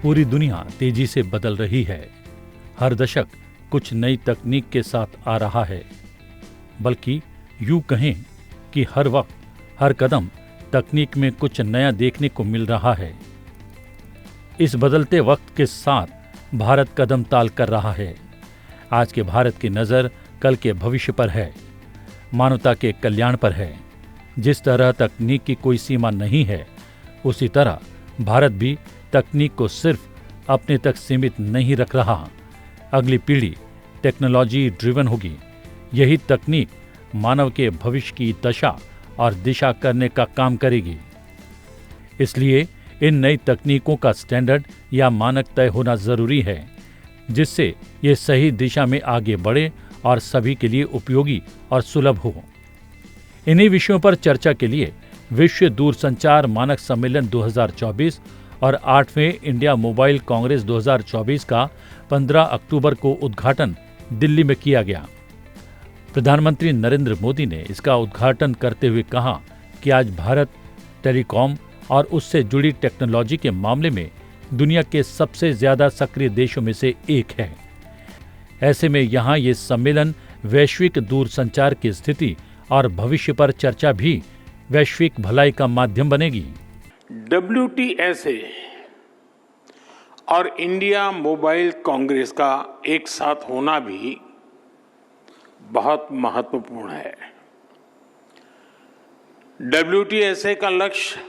पूरी दुनिया तेजी से बदल रही है। हर दशक कुछ नई तकनीक के साथ आ रहा है, बल्कि यूं कहें कि हर वक्त हर कदम तकनीक में कुछ नया देखने को मिल रहा है। इस बदलते वक्त के साथ भारत कदम ताल कर रहा है। आज के भारत की नज़र कल के भविष्य पर है, मानवता के कल्याण पर है। जिस तरह तकनीक की कोई सीमा नहीं है, उसी तरह भारत भी तकनीक को सिर्फ अपने तक सीमित नहीं रख रहा। अगली पीढ़ी टेक्नोलॉजी ड्रिवन होगी। यही तकनीक मानव के भविष्य की दशा और दिशा करने का काम करेगी। इसलिए इन नई तकनीकों का स्टैंडर्ड या मानक तय होना जरूरी है, जिससे ये सही दिशा में आगे बढ़े और सभी के लिए उपयोगी और सुलभ हो। इन्हीं विषयों पर चर्चा के लिए विश्व दूरसंचार मानक सम्मेलन 2024 और 8वें इंडिया मोबाइल कांग्रेस 2024 का 15 अक्टूबर को उद्घाटन दिल्ली में किया गया। प्रधानमंत्री नरेंद्र मोदी ने इसका उद्घाटन करते हुए कहा कि आज भारत टेलीकॉम और उससे जुड़ी टेक्नोलॉजी के मामले में दुनिया के सबसे ज्यादा सक्रिय देशों में से एक है। ऐसे में यहाँ ये सम्मेलन वैश्विक दूरसंचार की स्थिति और भविष्य पर चर्चा भी वैश्विक भलाई का माध्यम बनेगी। WTSA और इंडिया मोबाइल कांग्रेस का एक साथ होना भी बहुत महत्वपूर्ण है। WTSA का लक्ष्य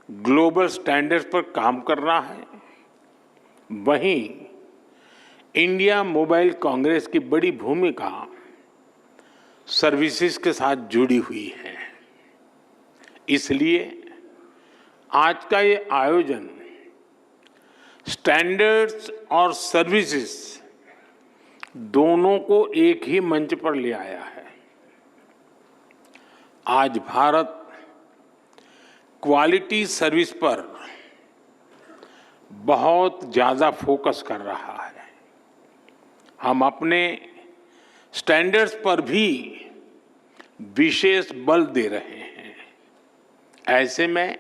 ग्लोबल स्टैंडर्ड्स पर काम करना है। वहीं इंडिया मोबाइल कांग्रेस की बड़ी भूमिका सर्विसेज के साथ जुड़ी हुई है। इसलिए आज का ये आयोजन स्टैंडर्ड्स और सर्विसेज दोनों को एक ही मंच पर ले आया है। आज भारत क्वालिटी सर्विस पर बहुत ज्यादा फोकस कर रहा है। हम अपने स्टैंडर्ड्स पर भी विशेष बल दे रहे हैं। ऐसे में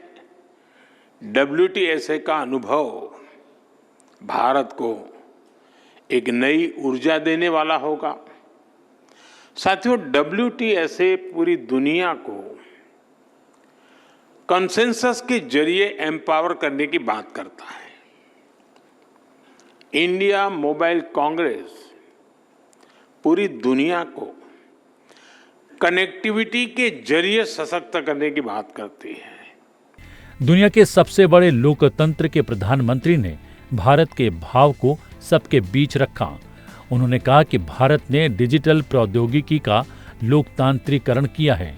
WTSA का अनुभव भारत को एक नई ऊर्जा देने वाला होगा। साथियों, WTSA पूरी दुनिया को कंसेंसस के जरिए एम्पावर करने की बात करता है। इंडिया मोबाइल कांग्रेस पूरी दुनिया को कनेक्टिविटी के जरिए सशक्त करने की बात करती है। दुनिया के सबसे बड़े लोकतंत्र के प्रधानमंत्री ने भारत के भाव को सबके बीच रखा। उन्होंने कहा कि भारत ने डिजिटल प्रौद्योगिकी का लोकतांत्रिकरण किया है।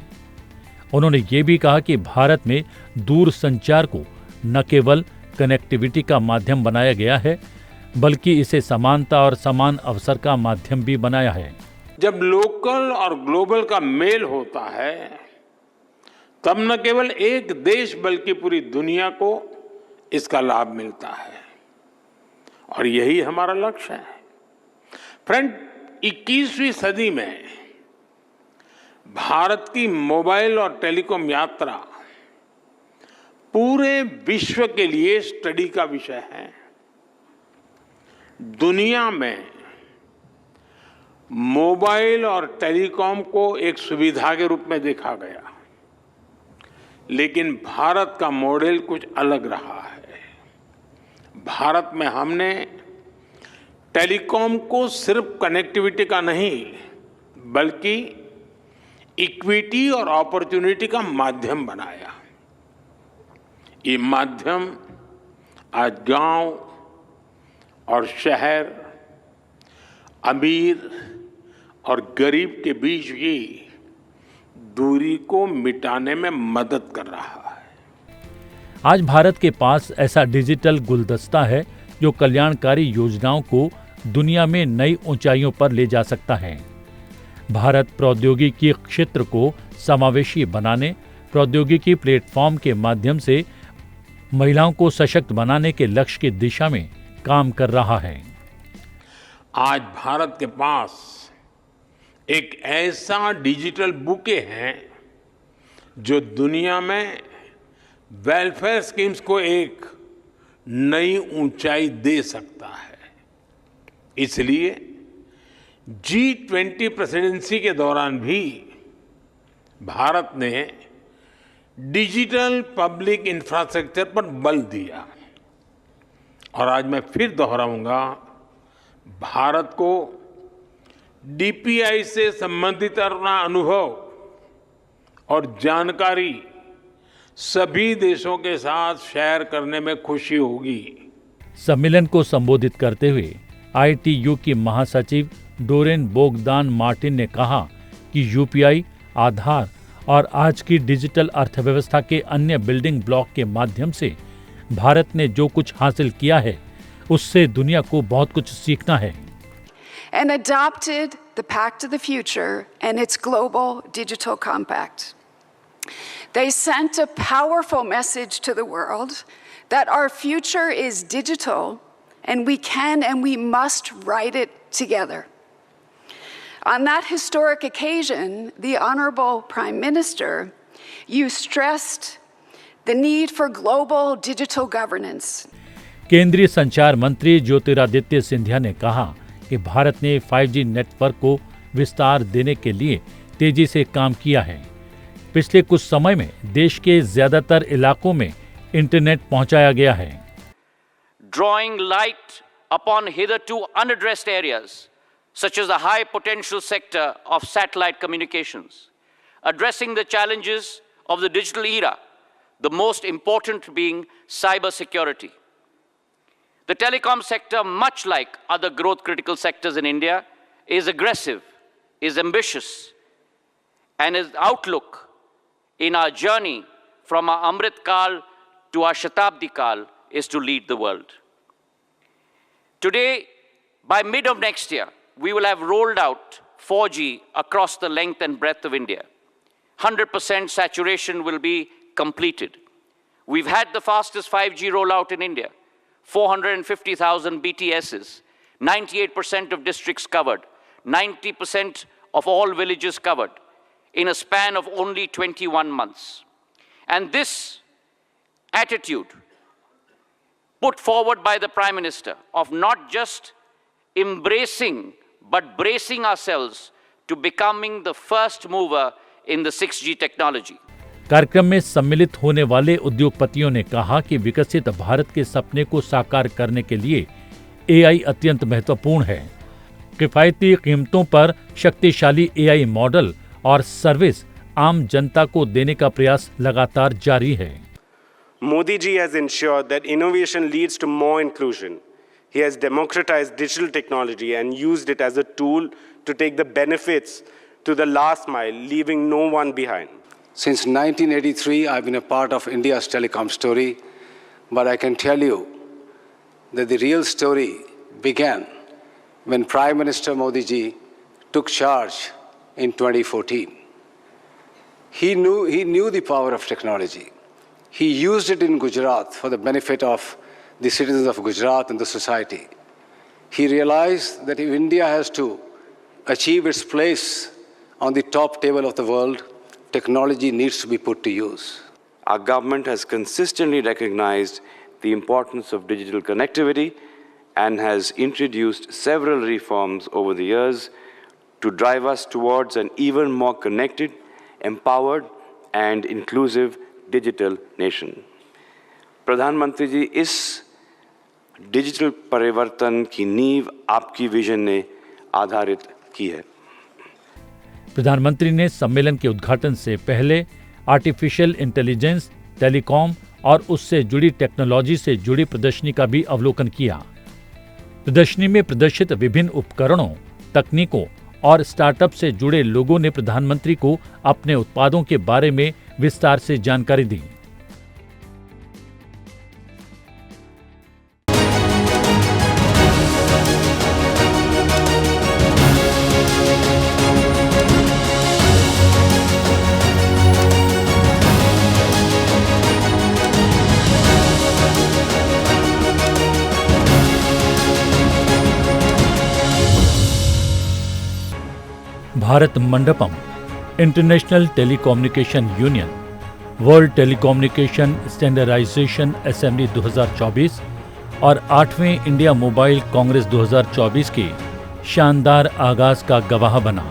उन्होंने ये भी कहा कि भारत में दूरसंचार को न केवल कनेक्टिविटी का माध्यम बनाया गया है, बल्कि इसे समानता और समान अवसर का माध्यम भी बनाया है। जब लोकल और ग्लोबल का मेल होता है, तब न केवल एक देश बल्कि पूरी दुनिया को इसका लाभ मिलता है, और यही हमारा लक्ष्य है। फ्रेंड, 21वीं सदी में भारत की मोबाइल और टेलीकॉम यात्रा पूरे विश्व के लिए स्टडी का विषय है। दुनिया में मोबाइल और टेलीकॉम को एक सुविधा के रूप में देखा गया, लेकिन भारत का मॉडल कुछ अलग रहा है। भारत में हमने टेलीकॉम को सिर्फ कनेक्टिविटी का नहीं, बल्कि इक्विटी और अपॉर्चुनिटी का माध्यम बनाया। ये माध्यम आज गांव और शहर, अमीर और गरीब के बीच की दूरी को मिटाने में मदद कर रहा है। आज भारत के पास ऐसा डिजिटल गुलदस्ता है जो कल्याणकारी योजनाओं को दुनिया में नई ऊंचाइयों पर ले जा सकता है। भारत प्रौद्योगिकी क्षेत्र को समावेशी बनाने, प्रौद्योगिकी प्लेटफॉर्म के माध्यम से महिलाओं को सशक्त बनाने के लक्ष्य की दिशा में काम कर रहा है। आज भारत के पास एक ऐसा डिजिटल बुके है जो दुनिया में वेलफेयर स्कीम्स को एक नई ऊंचाई दे सकता है। इसलिए G20 प्रेसिडेंसी के दौरान भी भारत ने डिजिटल पब्लिक इंफ्रास्ट्रक्चर पर बल दिया और आज मैं फिर दोहराऊंगा, भारत को डीपीआई से संबंधित अपना अनुभव और जानकारी सभी देशों के साथ शेयर करने में खुशी होगी। सम्मेलन को संबोधित करते हुए ITU की महासचिव डोरेन बोगदान मार्टिन ने कहा कि यूपीआई, आधार और आज की डिजिटल अर्थव्यवस्था के अन्य बिल्डिंग ब्लॉक के माध्यम से भारत ने जो कुछ हासिल किया है, उससे दुनिया को बहुत कुछ सीखना है। And adopted the Pact of the Future and its Global Digital Compact. They sent a powerful message to the world that our future is digital and we can and we must write it together. On that historic occasion, the Honorable Prime Minister, you stressed the need for global digital governance. केंद्रीय संचार मंत्री ज्योतिरादित्य सिंधिया ने कहा कि भारत ने 5G network को विस्तार देने के लिए तेजी से काम किया है। पिछले कुछ समय में देश के ज्यादातर इलाकों में इंटरनेट पहुंचाया गया है। Drawing light upon hitherto unaddressed areas, such as the high potential sector of satellite communications, addressing the challenges of the digital era, the most important being cyber security. The telecom sector, much like other growth critical sectors in India, is aggressive, is ambitious, and its outlook in our journey from our Amrit Kal to our Shatabdi Kal is to lead the world. Today, by mid of next year, we will have rolled out 4G across the length and breadth of India. 100% saturation will be completed. We've had the fastest 5G rollout in India. 450,000 BTSs, 98% of districts covered, 90% of all villages covered in a span of only 21 months. And this attitude put forward by the Prime Minister of not just embracing but bracing ourselves to becoming the first mover in the 6G technology. कार्यक्रम में सम्मिलित होने वाले उद्योगपतियों ने कहा कि विकसित भारत के सपने को साकार करने के लिए AI अत्यंत महत्वपूर्ण है। किफायती कीमतों पर शक्तिशाली AI मॉडल और सर्विस आम जनता को देने का प्रयास लगातार जारी है। Modi ji has ensured that innovation leads to more inclusion. He has democratized digital technology and used it as a tool to take the benefits to the last mile, leaving no one behind. Since 1983, I've been a part of India's telecom story, but I can tell you that the real story began when Prime Minister Modi ji took charge in 2014. He knew the power of technology. He used it in Gujarat for the benefit of the citizens of Gujarat and the society. He realized that if India has to achieve its place on the top table of the world, technology needs to be put to use. Our government has consistently recognized the importance of digital connectivity and has introduced several reforms over the years to drive us towards an even more connected, empowered and inclusive digital nation. प्रधानमंत्री जी, इस digital परिवर्तन की नींव आपकी vision ने आधारित की है। प्रधानमंत्री ने सम्मेलन के उद्घाटन से पहले आर्टिफिशियल इंटेलिजेंस, टेलीकॉम और उससे जुड़ी टेक्नोलॉजी से जुड़ी प्रदर्शनी का भी अवलोकन किया। प्रदर्शनी में प्रदर्शित विभिन्न उपकरणों, तकनीकों और स्टार्टअप से जुड़े लोगों ने प्रधानमंत्री को अपने उत्पादों के बारे में विस्तार से जानकारी दी। Bharat Mandapam, international telecommunication union, world telecommunication standardization assembly 2024 और 8वें इंडिया मोबाइल कांग्रेस 2024 के शानदार आगाज का गवाह बना।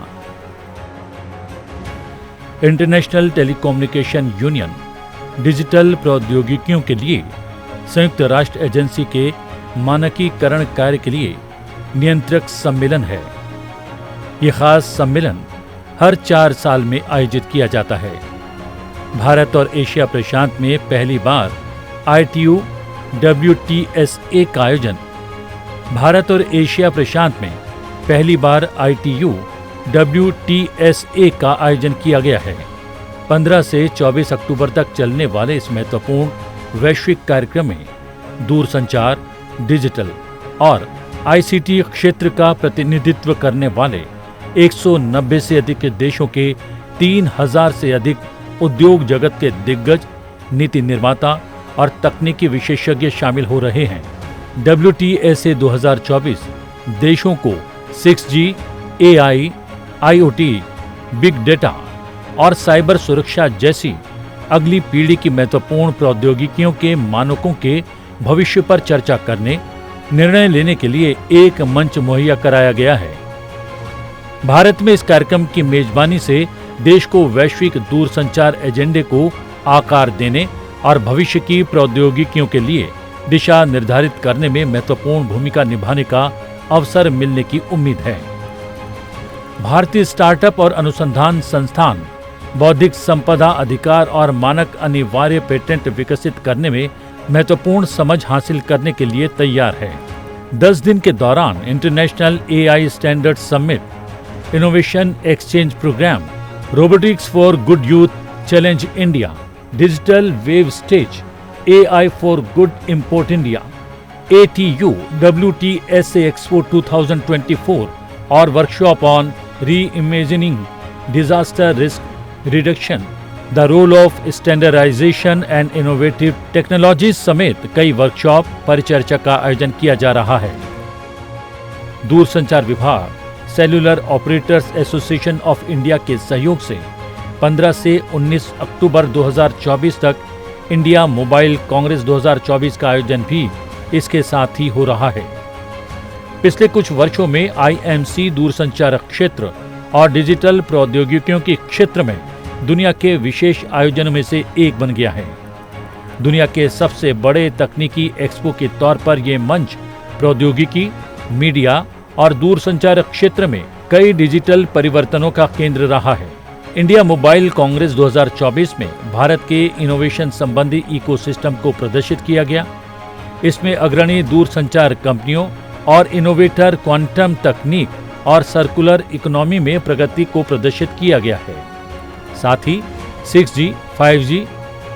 इंटरनेशनल टेलीकम्युनिकेशन यूनियन डिजिटल प्रौद्योगिकियों के लिए संयुक्त राष्ट्र एजेंसी के मानकीकरण कार्य के लिए नियंत्रक सम्मेलन है। यह खास सम्मेलन हर 4 साल में आयोजित किया जाता है। भारत और एशिया प्रशांत में पहली बार ITU WTSA का आयोजन, भारत और एशिया प्रशांत में पहली बार ITU WTSA का आयोजन किया गया है। 15 से 24 अक्टूबर तक चलने वाले इस महत्वपूर्ण वैश्विक कार्यक्रम में दूरसंचार, डिजिटल और ICT क्षेत्र का प्रतिनिधित्व करने वाले 190 से अधिक देशों के 3000 से अधिक उद्योग जगत के दिग्गज, नीति निर्माता और तकनीकी विशेषज्ञ शामिल हो रहे हैं। WTSA 2024 देशों को 6G, AI, IoT, big data और साइबर सुरक्षा जैसी अगली पीढ़ी की महत्वपूर्ण प्रौद्योगिकियों के मानकों के भविष्य पर चर्चा करने, निर्णय लेने के लिए एक मंच मुहैया कराया गया है। भारत में इस कार्यक्रम की मेजबानी से देश को वैश्विक दूरसंचार एजेंडे को आकार देने और भविष्य की प्रौद्योगिकियों के लिए दिशा निर्धारित करने में महत्वपूर्ण भूमिका निभाने का अवसर मिलने की उम्मीद है। भारतीय स्टार्टअप और अनुसंधान संस्थान बौद्धिक संपदा अधिकार और मानक अनिवार्य पेटेंट विकसित करने में महत्वपूर्ण समझ हासिल करने के लिए तैयार है। 10 दिन के दौरान international AI standard summit, innovation exchange programme, robotics for good youth challenge India, digital wave stage, AI for good import India, ATU WTSA expo 2024 और workshop on reimagining disaster risk reduction, the role of standardisation and innovative technologies समेत कई workshop परिचर्चा का आयोजन किया जा रहा है। दूरसंचार विभाग, cellular operators association of India के सहयोग से 15 से 19 अक्टूबर 2024 तक इंडिया मोबाइल कांग्रेस 2024 का आयोजन भी इसके साथ ही हो रहा है। पिछले कुछ वर्षों में IMC दूरसंचार क्षेत्र और डिजिटल प्रौद्योगिकियों के क्षेत्र में दुनिया के विशेष आयोजनों में से एक बन गया है। दुनिया के सबसे बड़े तकनीकी एक्सपो के तौर पर यह मंच प्रौद्योगिकी, मीडिया और दूरसंचार क्षेत्र में कई डिजिटल परिवर्तनों का केंद्र रहा है। इंडिया मोबाइल कांग्रेस 2024 में भारत के इनोवेशन संबंधी इकोसिस्टम को प्रदर्शित किया गया। इसमें अग्रणी दूरसंचार कंपनियों और इनोवेटर क्वांटम तकनीक और सर्कुलर इकोनॉमी में प्रगति को प्रदर्शित किया गया है। साथ ही 6G, 5G,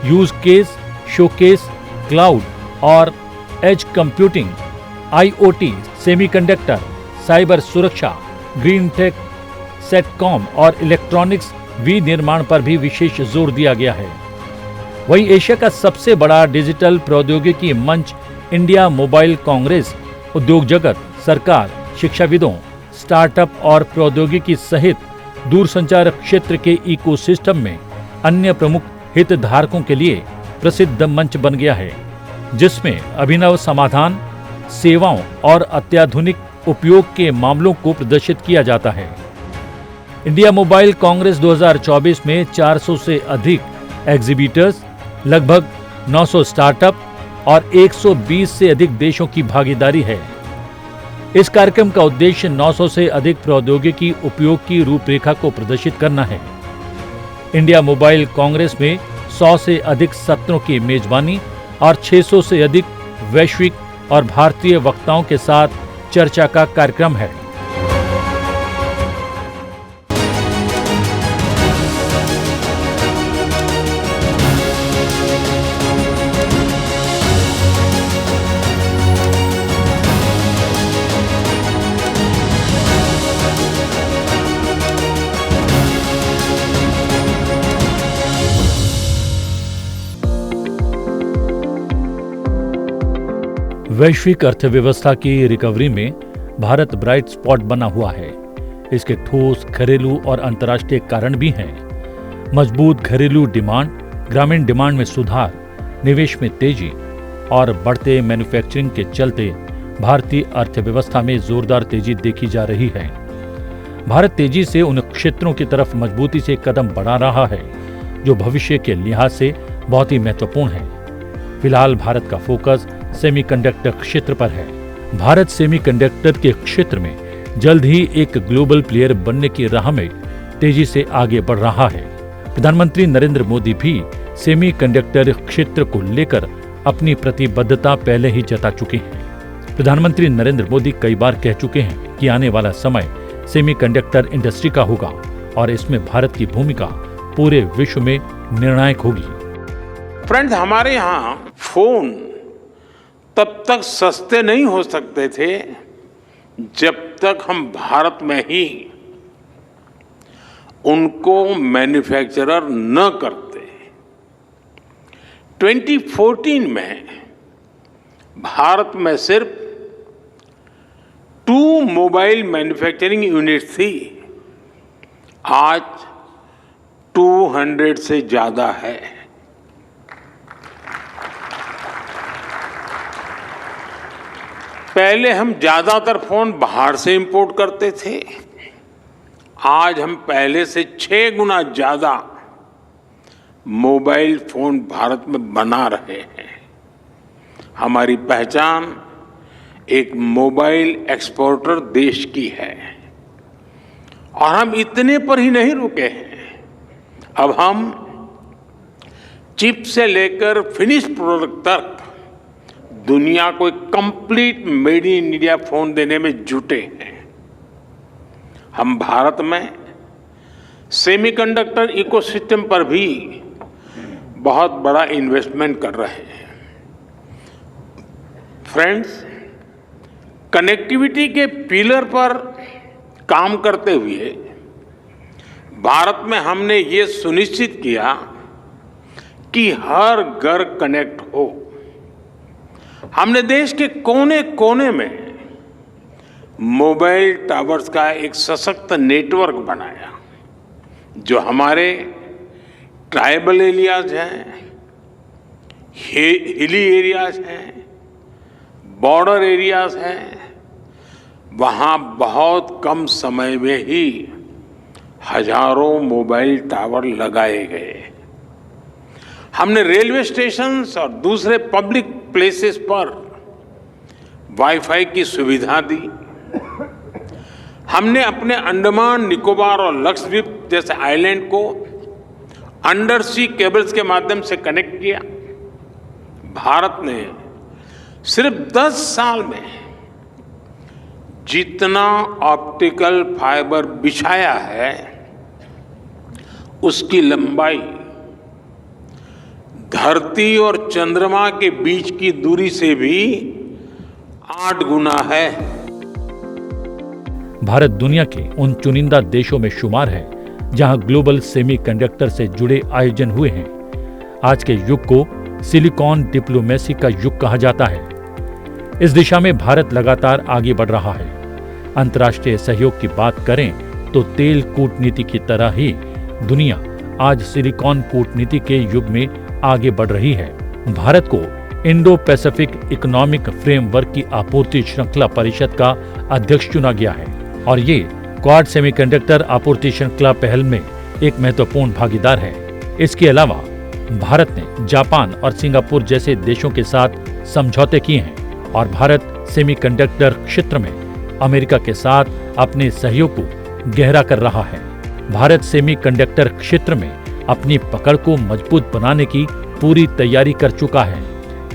use case, showcase, cloud और edge computing, IoT, semiconductor, cyber सुरक्षा, ग्रीन टेक, सेटकॉम और इलेक्ट्रॉनिक्स विनिर्माण पर भी विशेष जोर दिया गया है। वहीं एशिया का सबसे बड़ा डिजिटल प्रौद्योगिकी मंच इंडिया मोबाइल कांग्रेस उद्योग जगत, सरकार, शिक्षाविदों, स्टार्टअप और प्रौद्योगिकी सहित दूरसंचार क्षेत्र के इकोसिस्टम में अन्य प्रमुख हितधारकों के लिए प्रसिद्ध मंच बन गया है, जिसमें अभिनव समाधान, सेवाओं और अत्याधुनिक उपयोग के मामलों को प्रदर्शित किया जाता है। इंडिया मोबाइल कांग्रेस 2024 में 400 से अधिक एग्जीबिटर्स, लगभग 900 स्टार्टअप और 120 से अधिक देशों की भागीदारी है। इस कार्यक्रम का उद्देश्य 900 से अधिक प्रौद्योगिकी उपयोग की रूपरेखा को प्रदर्शित करना है। इंडिया मोबाइल कांग्रेस में 100 से अधिक सत्रों की मेजबानी और 600 से अधिक वैश्विक और भारतीय वक्ताओं के साथ चर्चा का कार्यक्रम है। वैश्विक अर्थव्यवस्था की रिकवरी में भारत ब्राइट स्पॉट बना हुआ है। इसके ठोस घरेलू और अंतर्राष्ट्रीय कारण भी हैं। मजबूत घरेलू डिमांड, ग्रामीण डिमांड में सुधार, निवेश में तेजी और बढ़ते मैन्युफैक्चरिंग के चलते भारतीय अर्थव्यवस्था में जोरदार तेजी देखी जा रही है। भारत तेजी से उन क्षेत्रों की तरफ मजबूती से कदम बढ़ा रहा है जो भविष्य के लिहाज से बहुत ही महत्वपूर्ण है। फिलहाल भारत का फोकस सेमीकंडक्टर क्षेत्र पर है। भारत सेमीकंडक्टर के क्षेत्र में जल्द ही एक ग्लोबल प्लेयर बनने की राह में तेजी से आगे बढ़ रहा है। प्रधानमंत्री नरेंद्र मोदी भी सेमीकंडक्टर क्षेत्र को लेकर अपनी प्रतिबद्धता पहले ही जता चुके हैं। प्रधानमंत्री नरेंद्र मोदी कई बार कह चुके हैं कि आने वाला समय सेमीकंडक्टर इंडस्ट्री का होगा और इसमें भारत की भूमिका पूरे विश्व में निर्णायक होगी। फ्रेंड्स, हमारे यहाँ फोन तब तक सस्ते नहीं हो सकते थे जब तक हम भारत में ही उनको मैन्युफैक्चरर न करते। 2014 में भारत में सिर्फ 2 मोबाइल मैन्युफैक्चरिंग यूनिट थी, आज 200 से ज्यादा है। पहले हम ज्यादातर फोन बाहर से इंपोर्ट करते थे, आज हम पहले से 6 गुना ज्यादा मोबाइल फोन भारत में बना रहे हैं। हमारी पहचान एक मोबाइल एक्सपोर्टर देश की है और हम इतने पर ही नहीं रुके हैं। अब हम चिप से लेकर फिनिश प्रोडक्ट तक दुनिया को एक complete made in India phone देने में जुटे हैं। हम भारत में सेमीकंडक्टर इकोसिस्टम पर भी बहुत बड़ा इन्वेस्टमेंट कर रहे हैं। फ्रेंड्स, कनेक्टिविटी के पिलर पर काम करते हुए भारत में हमने ये सुनिश्चित किया कि हर घर कनेक्ट हो। हमने देश के कोने कोने में मोबाइल टावर्स का एक सशक्त नेटवर्क बनाया जो हमारे ट्राइबल एरियाज हैं, हिली एरियाज हैं, बॉर्डर एरियाज हैं, वहाँ बहुत कम समय में ही हजारों मोबाइल टावर लगाए गए। हमने रेलवे स्टेशंस और दूसरे पब्लिक प्लेसेस पर वाईफाई की सुविधा दी। हमने अपने अंडमान निकोबार और लक्षद्वीप जैसे आइलैंड को अंडर सी केबल्स के माध्यम से कनेक्ट किया। भारत ने सिर्फ 10 साल में जितना ऑप्टिकल फाइबर बिछाया है उसकी लंबाई धरती और चंद्रमा के बीच की दूरी से भी 8 गुना है। भारत दुनिया के उन चुनिंदा देशों में शुमार है जहां ग्लोबल सेमीकंडक्टर से जुड़े आयोजन हुए हैं। आज के युग को सिलिकॉन डिप्लोमेसी का युग कहा जाता है। इस दिशा में भारत लगातार आगे बढ़ रहा है। अंतर्राष्ट्रीय सहयोग की बात करें तो तेल कूटनीति की तरह ही दुनिया आज सिलिकॉन कूटनीति के युग में आगे बढ़ रही है। भारत को इंडो पैसिफिक इकोनॉमिक फ्रेमवर्क की आपूर्ति श्रृंखला परिषद का अध्यक्ष चुना गया है और ये क्वाड सेमीकंडक्टर आपूर्ति श्रृंखला पहल में एक महत्वपूर्ण भागीदार है। इसके अलावा भारत ने जापान और सिंगापुर जैसे देशों के साथ समझौते किए हैं और भारत सेमीकंडक्टर क्षेत्र में अमेरिका के साथ अपने सहयोग को गहरा कर रहा है। भारत सेमीकंडक्टर क्षेत्र में अपनी पकड़ को मजबूत बनाने की पूरी तैयारी कर चुका है।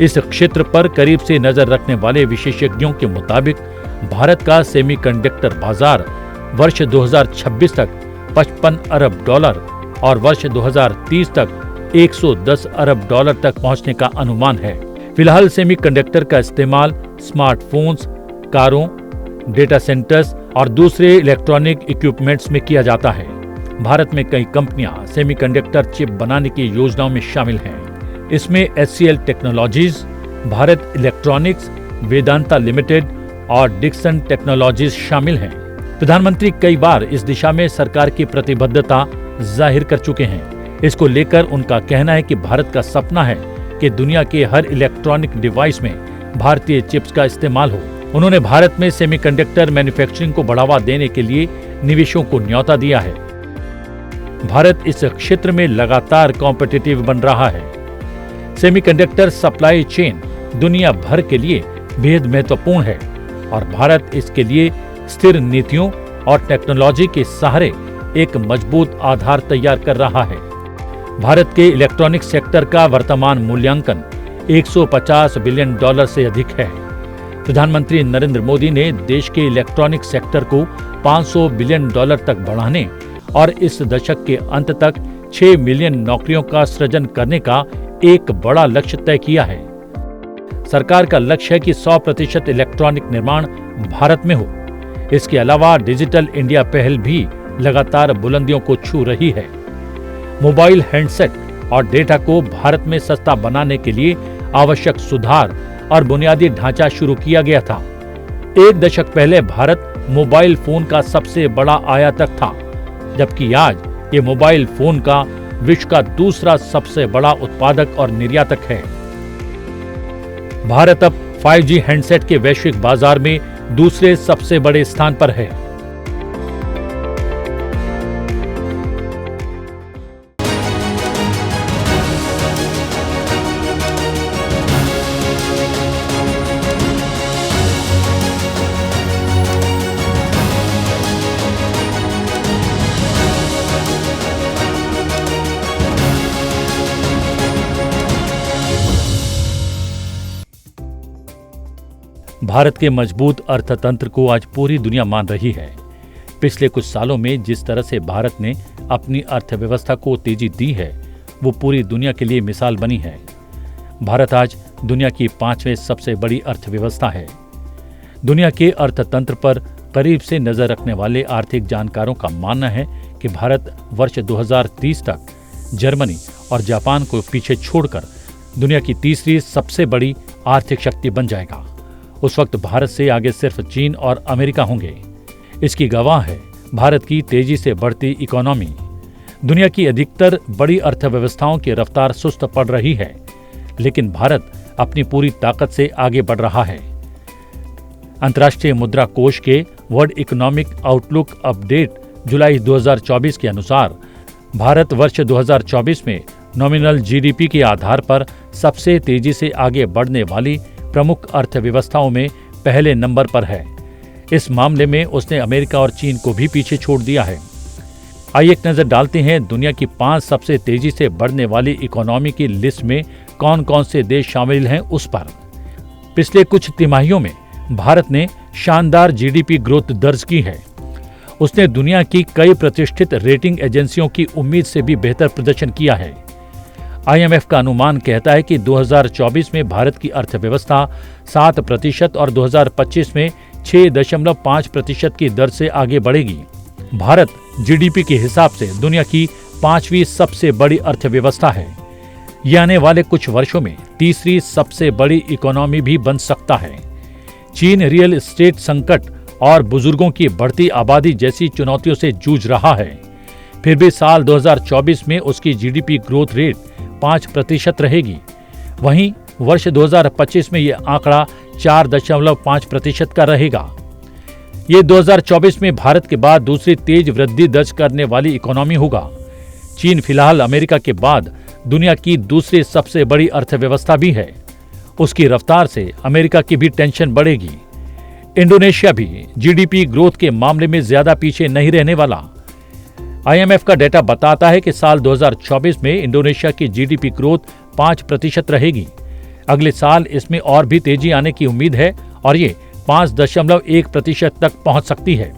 इस क्षेत्र पर करीब से नजर रखने वाले विशेषज्ञों के मुताबिक भारत का सेमीकंडक्टर बाजार वर्ष 2026 तक $55 अरब और वर्ष 2030 तक $110 अरब तक पहुंचने का अनुमान है। फिलहाल सेमीकंडक्टर का इस्तेमाल स्मार्टफोन्स, कारों, डेटा सेंटर्स और दूसरे इलेक्ट्रॉनिक इक्विपमेंट्स में किया जाता है। भारत में कई कंपनियां सेमीकंडक्टर चिप बनाने की योजनाओं में शामिल हैं। इसमें HCL technologies, Bharat electronics, Vedanta limited और डिक्सन टेक्नोलॉजीज शामिल हैं। प्रधानमंत्री कई बार इस दिशा में सरकार की प्रतिबद्धता जाहिर कर चुके हैं। इसको लेकर उनका कहना है कि भारत का सपना है कि दुनिया के हर इलेक्ट्रॉनिक डिवाइस में भारतीय चिप्स का इस्तेमाल हो। उन्होंने भारत में सेमीकंडक्टर मैन्युफैक्चरिंग को बढ़ावा देने के लिए निवेशों को न्योता दिया है। भारत इस क्षेत्र में लगातार कॉम्पिटिटिव बन रहा है। सेमीकंडक्टर सप्लाई चेन दुनिया भर के लिए बेहद महत्वपूर्ण है और भारत इसके लिए स्थिर नीतियों और टेक्नोलॉजी के सहारे एक मजबूत आधार तैयार कर रहा है। भारत के इलेक्ट्रॉनिक सेक्टर का वर्तमान मूल्यांकन $150 बिलियन से अधिक है। प्रधानमंत्री नरेंद्र मोदी ने देश के इलेक्ट्रॉनिक सेक्टर को $500 बिलियन तक बढ़ाने और इस दशक के अंत तक 6 मिलियन नौकरियों का सृजन करने का एक बड़ा लक्ष्य तय किया है। सरकार का लक्ष्य है कि 100% इलेक्ट्रॉनिक निर्माण भारत में हो। इसके अलावा डिजिटल इंडिया पहल भी लगातार बुलंदियों को छू रही है। मोबाइल हैंडसेट और डेटा को भारत में सस्ता बनाने के लिए आवश्यक सुधार और बुनियादी ढांचा शुरू किया गया था। एक दशक पहले भारत मोबाइल फोन का सबसे बड़ा आयातक था, जबकि आज ये मोबाइल फोन का विश्व का दूसरा सबसे बड़ा उत्पादक और निर्यातक है। भारत अब 5G हैंडसेट के वैश्विक बाजार में दूसरे सबसे बड़े स्थान पर है। भारत के मजबूत अर्थतंत्र को आज पूरी दुनिया मान रही है। पिछले कुछ सालों में जिस तरह से भारत ने अपनी अर्थव्यवस्था को तेजी दी है, वो पूरी दुनिया के लिए मिसाल बनी है। भारत आज दुनिया की 5वें सबसे बड़ी अर्थव्यवस्था है। दुनिया के अर्थतंत्र पर करीब से नजर रखने वाले आर्थिक जानकारों का मानना है कि भारत वर्ष 2030 तक जर्मनी और जापान को पीछे छोड़कर दुनिया की तीसरी सबसे बड़ी आर्थिक शक्ति बन जाएगा। उस वक्त भारत से आगे सिर्फ चीन और अमेरिका होंगे। इसकी गवाह है भारत की तेजी से बढ़ती इकोनॉमी। दुनिया की अधिकतर बड़ी अर्थव्यवस्थाओं की रफ्तार सुस्त पड़ रही है, लेकिन भारत अपनी पूरी ताकत से आगे बढ़ रहा है। अंतर्राष्ट्रीय मुद्रा कोष के वर्ल्ड इकोनॉमिक आउटलुक अपडेट जुलाई 2024 के अनुसार भारत वर्ष 2024 में नॉमिनल जीडीपी के आधार पर सबसे तेजी से आगे बढ़ने वाली प्रमुख अर्थव्यवस्थाओं में पहले नंबर पर है। इस मामले में उसने अमेरिका और चीन को भी पीछे छोड़ दिया है। आइए एक नजर डालते हैं दुनिया की 5 सबसे तेजी से बढ़ने वाली इकोनॉमी की लिस्ट में कौन कौन से देश शामिल हैं उस पर। पिछले कुछ तिमाहियों में भारत ने शानदार जीडीपी ग्रोथ दर्ज की है। उसने दुनिया की कई प्रतिष्ठित रेटिंग एजेंसियों की उम्मीद से भी बेहतर प्रदर्शन किया है। IMF का अनुमान कहता है कि 2024 में भारत की अर्थव्यवस्था 7% और 2025 में 6.5% की दर से आगे बढ़ेगी। भारत जीडीपी के हिसाब से दुनिया की 5वीं सबसे बड़ी अर्थव्यवस्था है। यह आने वाले कुछ वर्षों में तीसरी सबसे बड़ी इकोनॉमी भी बन सकता है। चीन रियल एस्टेट संकट और बुजुर्गों की बढ़ती आबादी जैसी चुनौतियों से जूझ रहा है। फिर भी साल 2024 में उसकी जीडीपी ग्रोथ रेट 5% रहेगी। वहीं वर्ष 2025 में यह आंकड़ा 4.5% का रहेगा। ये 2024 में भारत के बाद दूसरी तेज वृद्धि दर्ज करने वाली इकोनॉमी होगा। चीन फिलहाल अमेरिका के बाद दुनिया की दूसरी सबसे बड़ी अर्थव्यवस्था भी है। उसकी रफ्तार से अमेरिका की भी टेंशन बढ़ेगी। इंडोनेशिया भी जीडीपी ग्रोथ के मामले में ज्यादा पीछे नहीं रहने वाला। IMF का डेटा बताता है कि साल 2024 में इंडोनेशिया की जीडीपी ग्रोथ 5% रहेगी। अगले साल इसमें और भी तेजी आने की उम्मीद है और ये 5.1% तक पहुंच सकती है।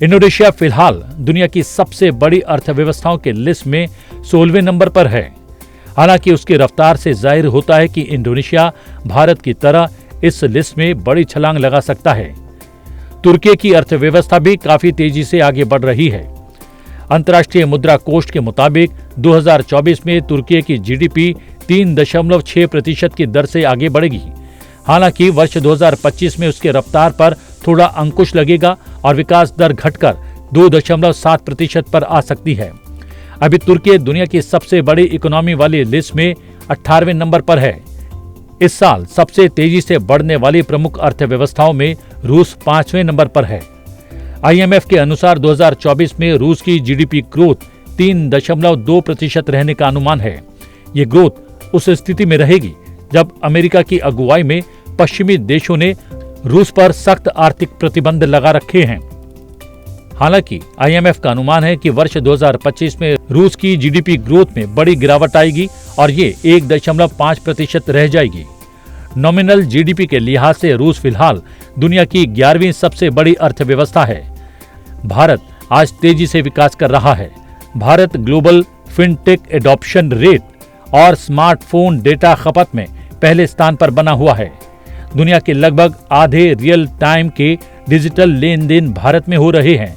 इंडोनेशिया फिलहाल दुनिया की सबसे बड़ी अर्थव्यवस्थाओं के लिस्ट में 16वें नंबर पर है। हालांकि उसकी रफ्तार से जाहिर होता है कि इंडोनेशिया भारत की तरह इस लिस्ट में बड़ी छलांग लगा सकता है। तुर्की की अर्थव्यवस्था भी काफी तेजी से आगे बढ़ रही है। अंतर्राष्ट्रीय मुद्रा कोष के मुताबिक 2024 में तुर्की की जीडीपी 3.6% की दर से आगे बढ़ेगी। हालांकि वर्ष 2025 में उसके रफ्तार पर थोड़ा अंकुश लगेगा और विकास दर घटकर 2.7% पर आ सकती है। अभी तुर्की दुनिया की सबसे बड़ी इकोनॉमी वाली लिस्ट में 18वें नंबर पर है। इस साल सबसे तेजी से बढ़ने वाली प्रमुख अर्थव्यवस्थाओं में रूस 5वें नंबर पर है। IMF के अनुसार 2024 में रूस की GDP ग्रोथ 3.2% रहने का अनुमान है। ये ग्रोथ उस स्थिति में रहेगी जब अमेरिका की अगुवाई में पश्चिमी देशों ने रूस पर सख्त आर्थिक प्रतिबंध लगा रखे हैं। हालांकि IMF का अनुमान है कि वर्ष 2025 में रूस की GDP ग्रोथ में बड़ी गिरावट आएगी और ये 1.5% रह जाएगी। नॉमिनल GDP के लिहाज से रूस फिलहाल दुनिया की 11वीं सबसे बड़ी अर्थव्यवस्था है। भारत आज तेजी से विकास कर रहा है। Bharat global fintech adoption rate और स्मार्टफोन डेटा खपत में पहले स्थान पर बना हुआ है। दुनिया के लगभग आधे रियल टाइम के डिजिटल लेन देन भारत में हो रहे हैं।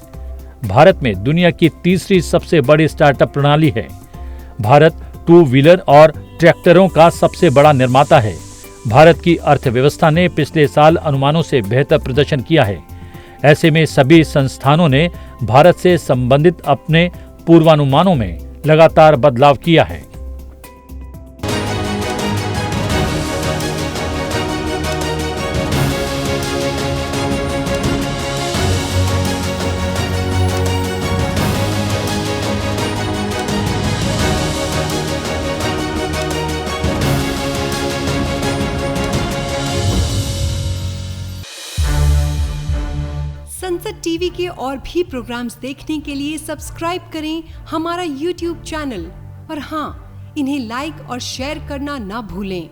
भारत में दुनिया की तीसरी सबसे बड़ी स्टार्टअप प्रणाली है। भारत 2 व्हीलर और ट्रैक्टरों का सबसे बड़ा निर्माता है। भारत की अर्थव्यवस्था ने पिछले साल अनुमानों से बेहतर प्रदर्शन किया है। ऐसे में सभी संस्थानों ने भारत से संबंधित अपने पूर्वानुमानों में लगातार बदलाव किया है। संसद टीवी के और भी प्रोग्राम्स देखने के लिए सब्सक्राइब करें हमारा YouTube चैनल और हाँ, इन्हें लाइक और शेयर करना ना भूलें।